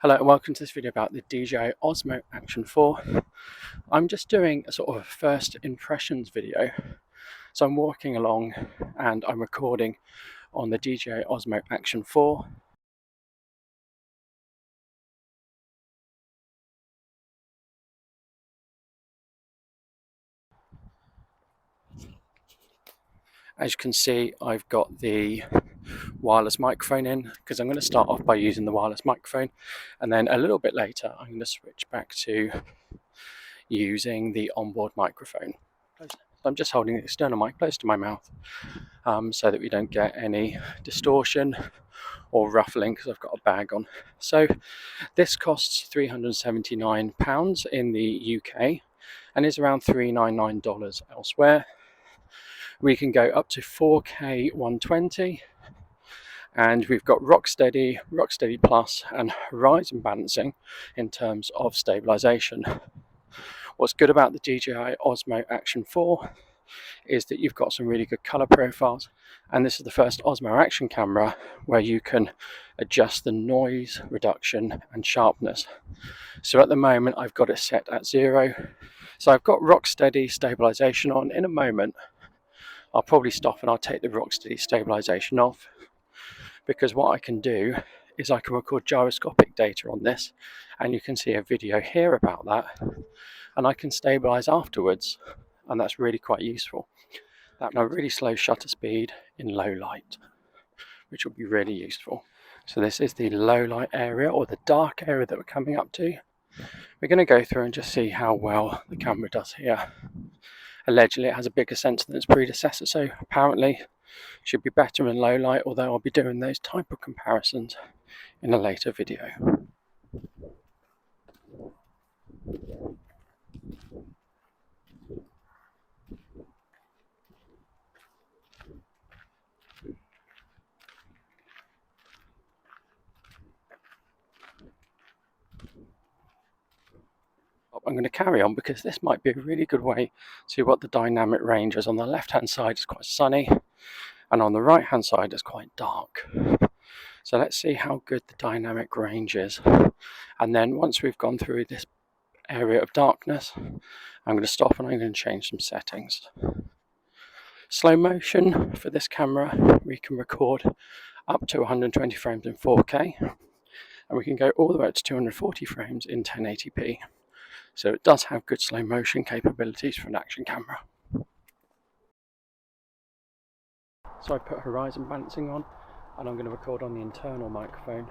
Hello and welcome to this video about the DJI Osmo Action 4. I'm just doing a sort of first impressions video. So I'm walking along and I'm recording on the DJI Osmo Action 4. As you can see, I've got the wireless microphone in because I'm going to start off by using the wireless microphone, and then a little bit later I'm going to switch back to using the onboard microphone. So I'm just holding the external mic close to my mouth so that we don't get any distortion or ruffling because I've got a bag on. So this costs £379 in the UK and is around $399 elsewhere. We can go up to 4K 120, and we've got Rocksteady, Rocksteady Plus and Horizon balancing in terms of stabilization. What's good about the DJI Osmo Action 4 is that you've got some really good color profiles, and this is the first Osmo Action camera where you can adjust the noise reduction and sharpness. So at the moment I've got it set at 0. So I've got Rocksteady stabilization on. In a moment I'll probably stop and I'll take the Rocksteady stabilization off, because what I can do is I can record gyroscopic data on this, and you can see a video here about that, and I can stabilize afterwards, and that's really quite useful. That a really slow shutter speed in low light, which will be really useful. So this is the low light area, or the dark area, that we're coming up to. We're going to go through and just see how well the camera does here. Allegedly it has a bigger sensor than its predecessor, so apparently it should be better in low light, although I'll be doing those type of comparisons in a later video. I'm going to carry on because this might be a really good way to see what the dynamic range is. On the left hand side it's quite sunny, and on the right hand side it's quite dark. So let's see how good the dynamic range is, and then once we've gone through this area of darkness, I'm going to stop and I'm going to change some settings. Slow motion for this camera, we can record up to 120 frames in 4K, and we can go all the way up to 240 frames in 1080p. So it does have good slow motion capabilities for an action camera. So I put Horizon balancing on, and I'm going to record on the internal microphone.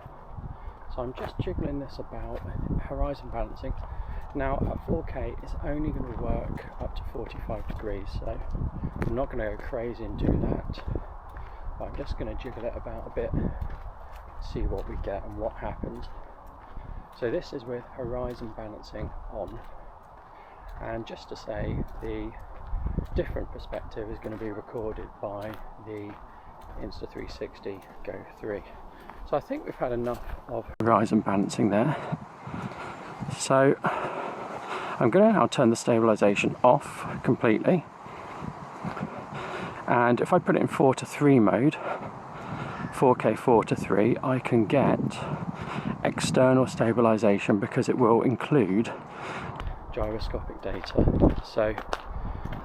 So I'm just jiggling this about. Horizon balancing. Now at 4K it's only going to work up to 45 degrees, so I'm not going to go crazy and do that. But I'm just going to jiggle it about a bit, see what we get and what happens. So this is with Horizon balancing on, and just to say, the different perspective is going to be recorded by the Insta360 Go 3. So I think we've had enough of Horizon balancing there. So I'm going to now turn the stabilization off completely, and if I put it in 4:3 mode, 4K 4:3, I can get external stabilization because it will include gyroscopic data. So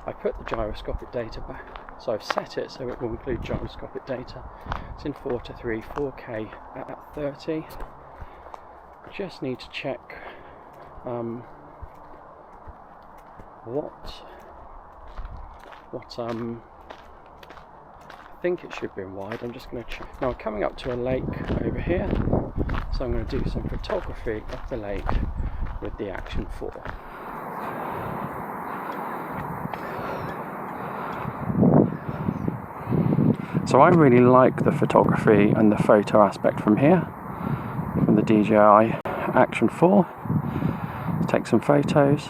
I put the gyroscopic data back, so I've set it so it will include gyroscopic data. It's in 4:3, 4K at 30. Just need to check I think it should be in wide. I'm just going to check. Now I'm coming up to a lake over here, so I'm going to do some photography of the lake with the Action 4. So I really like the photography and the photo aspect from here, from the DJI Action 4. Let's take some photos.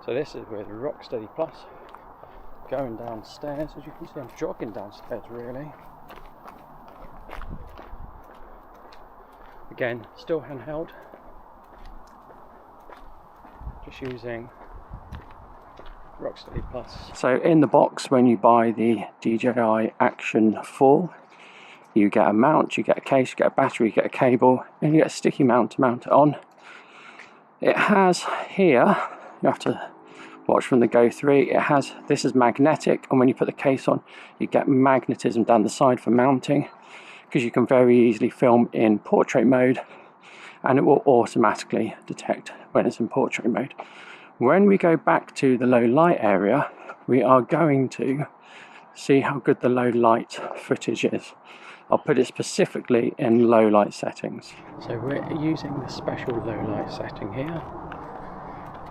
So this is with Rocksteady Plus. Going downstairs, as you can see I'm jogging downstairs really. Again, still handheld. Just using Rocksteady Plus. So in the box, when you buy the DJI Action 4, you get a mount, you get a case, you get a battery, you get a cable, and you get a sticky mount to mount it on. It has here, you have to watch from the Go 3, it has, this is magnetic, and when you put the case on, you get magnetism down the side for mounting, because you can very easily film in portrait mode, and it will automatically detect when it's in portrait mode. When we go back to the low light area, we are going to see how good the low light footage is. I'll put it specifically in low light settings. So we're using the special low light setting here.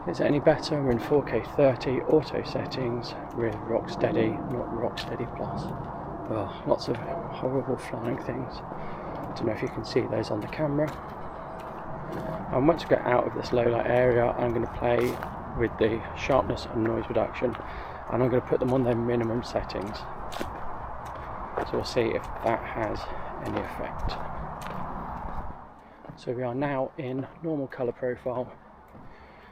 Is it any better? We're in 4K 30 auto settings with Rocksteady, not Rocksteady Plus. Oh, lots of horrible flying things. I don't know if you can see those on the camera. And once we get out of this low light area, I'm going to play with the sharpness and noise reduction, and I'm going to put them on their minimum settings. So we'll see if that has any effect. So we are now in normal colour profile,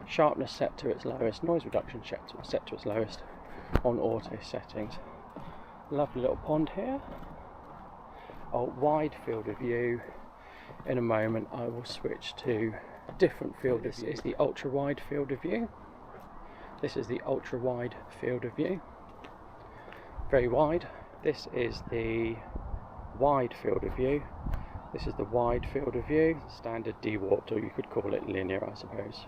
sharpness set to its lowest, noise reduction set to its lowest on auto settings. Lovely little pond here. A wide field of view. In a moment I will switch to a different field. This is the ultra wide field of view. This is the ultra wide field of view. Very wide. This is the wide field of view. This is the wide field of view. Standard de-warped, or you could call it linear, I suppose.